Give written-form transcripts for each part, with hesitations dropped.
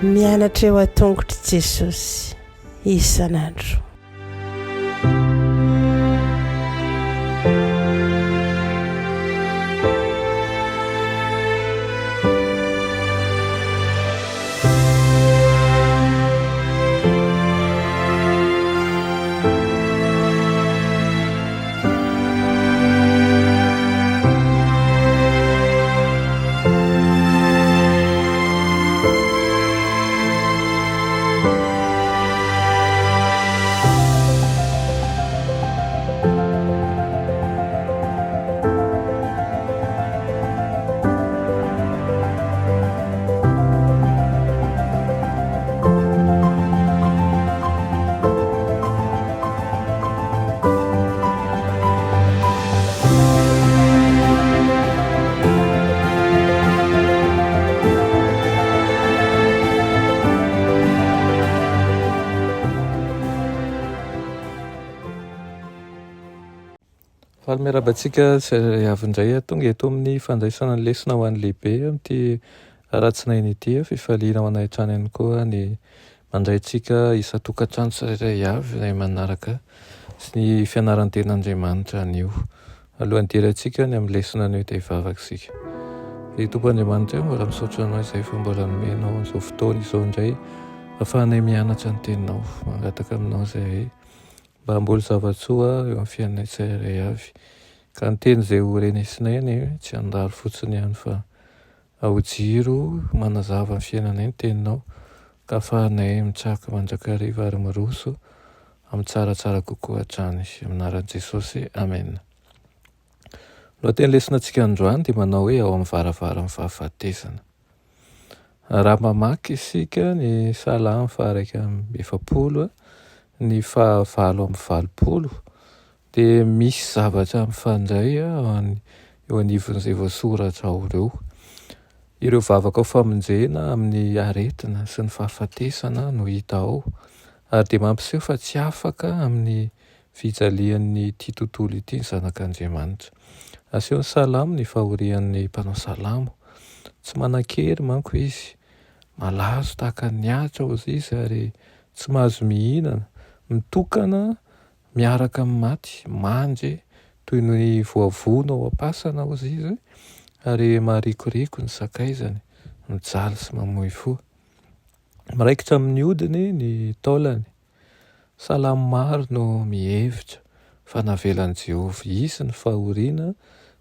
Mianatra eo a-tongotry Jesosy isan'andro. Miarabantsika sy avindray tonga eto amin'ny fandraisana ny lesona ho an'ny lehibe amin'ity ratsinainy ity fifaliana ho anay hatrany ihany koa ny mandrayntsika isa-tokantrano tsirairay avy izay manaraka sy ny fianaran-ten'Andriamanitra anio. Alohan'ny dirantsika ny amin'ny lesona anio dia hivavaka isika. Ny Tompon'Andriamanitra mbola misaotra anao izay fa mbola nomenao izao fotoana izao indray ahafahanay mianatra ny teninao, mangataka aminao izay mba mbola zavatsoa eo amin'ny fiainanay tsirairay avy. Ka ny teny izay ho renesinay any tsy handalo fotsiny ihany fa ho jiro manazava ny fiainanay ny teninao ka ahafahanay mitsaka mandrakariva ary miroso amin'ny tsaratsara kokoa hatrany. Amin'ny anaran'i Jesosy, amen. Lohateny lesinantsika androany dia manao hoe ao amin'ny varavaran'ny fahafatesana. Raha mamaky isika ny Salamo faha 140 ny faha 7:20 dia misy zavatra mifandray eo anivon'izay voasoratra ao ireo. Ireo vavaka ao famonjena amin'ny aretina sy ny fahafatesana no hita ao ary dia mampiseho fa tsy afaka amin'ny fijalian'ny ity tontolo ity ny zanak'Andriamanitra. Asehony Salamo ny fahorian'ny mpanao Salamo. Tsy manan-kery manko izy, malazo tahaka ny ahitra hozy izy ary tsy mahazo mihinana, mitokana miaraka amin'ny maty, mandry toy ny voavono ao am-pasana hozy izy ary maharikoriko ny sakaizany, mijaly sy mamoy fo. Miraikitra amin'ny hodiny ny taolany. Salamo maro no mihevitra fa navelan'i Jehovah izy ny fahoriana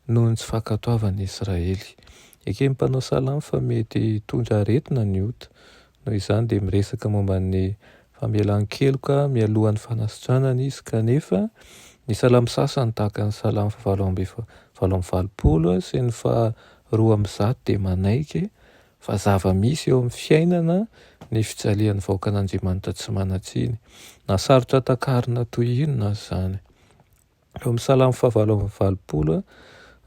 noho ny tsy fankatoavan'i Israely. Ekeny mpanao Salamo fa mety hitondra aretina ny ota. Noho izany dia miresaka momba ny famelan-keloka mialohan'ny fanasitranana izy kanefa ny Salamo sasany tahaka ny Salamo 7:20 sy ny 2:10 dia manaiky fa zava-misy eo amin'ny fiainana ny fijalian'ny vahoakan'Andriamanitra tsy manatsiny. Na sarotra takarina toy inona izany. Eo amin'ny Salamo 7:20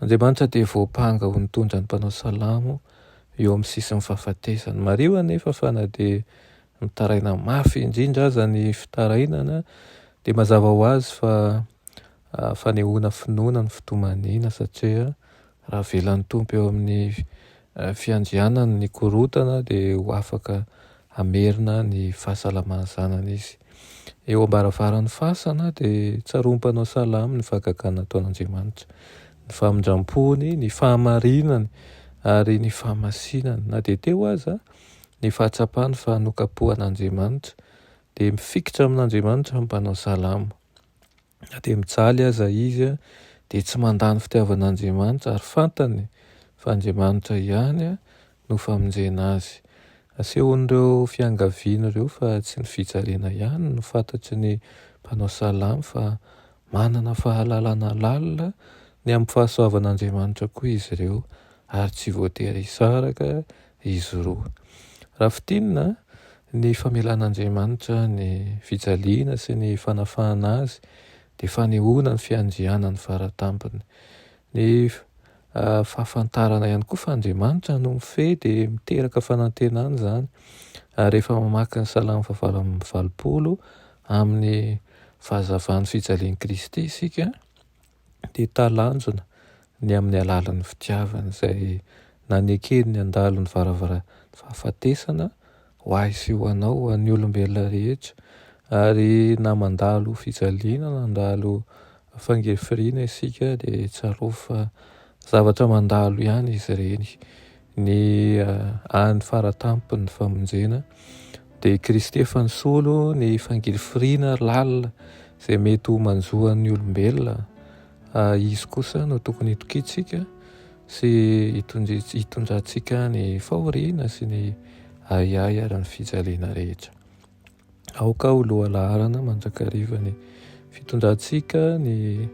Andriamanitra dia voapanga ho nitondra ny mpanao Salamo eo amin'ny sisin'ny fahafatesana. Mareo anefa fa na dia mitaraina mafy indrindra aza ny fitarainana dia mazava ho azy fa fanehoana finoana ny fitomaniana satria raha velan'ny tompo eo amin'ny fiandrianany ny korotana dia ho afaka hamerina ny fahasalaman'ny zanany izy. Eo am-baravaran'ny fasana dia tsaroam-panao Salamo ny fahagagana ataon'Andriamanitra, ny famindram-pony, ny fahamarinany ary ny fahamasinany. Na dia teo aza ny fahatsapany fa nokapohan'Andriamanitra dia mifikitra amin'Andriamanitra mpanao Salamo. Na dia mijaly aza izy dia tsy mandany fitiavan'Andriamanitra ary fantany fa Andriamanitra ihany no famonjena azy. Asehon'ireo fiangaviana ireo fa tsy ny fijaliana ihany no fantatry ny mpanao Salamo fa manana fahalalana lalina ny amin'ny fahasoavan'Andriamanitra koa izy ireo ary tsy voatery hisaraka izy roa. Raha fitinina ny famelan'Andriamanitra ny fijaliana sy ny fanafahana azy dia fanehoana ny fiandrianany faratampony. Ny fahafantarana ihany koa fa Andriamanitra no mifehy dia miteraka fanantenana izany. Rehefa mamaky ny Salamo 7:20 amin'ny fahazavan'ny fijalian'i Kristy isika dia talanjona ny amin'ny alalan'ny fitiavana izay nanekeny ny andalo ny varavara fahafatesana ho aizy ho anao an'ny olombelona rehetra, ary na mandalo fijaliana nandalo fangerifiriana isika dia tsarao fa zavatra mandalo ihany izy ireny. Ny any faratampony famonjena dia Kristy efa nisolo ny fangerifiriana lalina izay mety ho manjoan'ny olombelona. Izy kosa no tokony hitokintsika sy hitondrantsika ny fahoriana sy ny aiay ary ny fijaliana rehetra. Aoka ho loha laharana mandrakariva ny fitondrantsika ny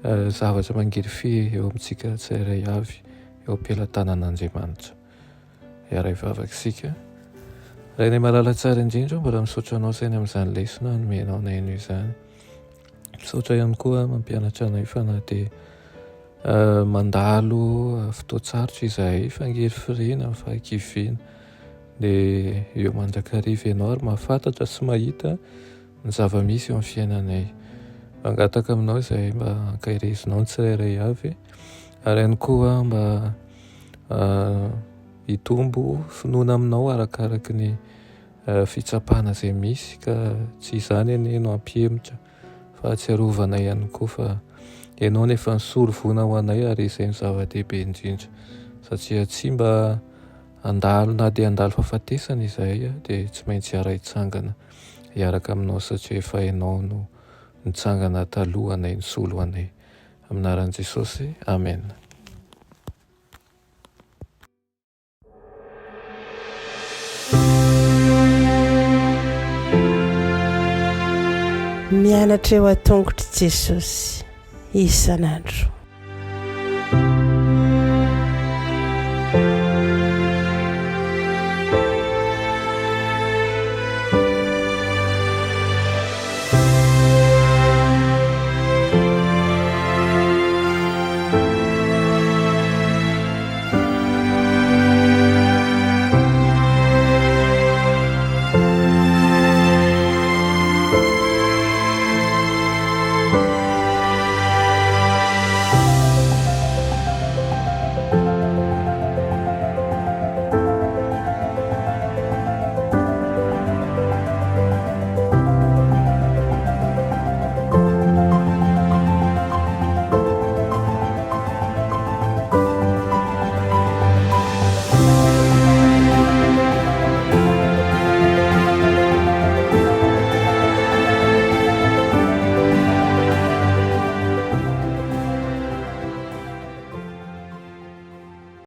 zavatra mangerifehy eo amintsika tsirairay avy eo am-pelantanan'Andriamanitra. Iara hivavaka isika. Raha ny malala tsara indrindra mbola misaotra anao sainy amin'izany lesona nomenao anay noho izany. Misaotra ihany koa mampianatra anay fa na dia mandalo fotoantsarotra izahay fangerifiriana amin'ny fahakiviana dia eo mandrakariva ianao ary mahafantatra sy mahita ny zava-misy eo amin'ny fiainanay. Mangataka aminao izay mba hankairezinao ny tsirairay avy, ary ihany koa mba hitombo finoana aminao arakaraky ny fitsapana izay misy, ka tsy izany anie no hampihemotra fa atsiarovana ihany koa fa ianao nefa nisolo vona ho anay, ary izay ny zava-dehibe indrindra, satria tsy mba andalo na dia andalo fahafatesana izahay dia tsy maintsy hiara hitsangana hiaraka aminao, satria efa hainao no nitsangana taloha anay, nisolo anay. Amin'ny anaran'i Jesosy, amen. Mianatra eo an-tongotry Jesosy isan'andro.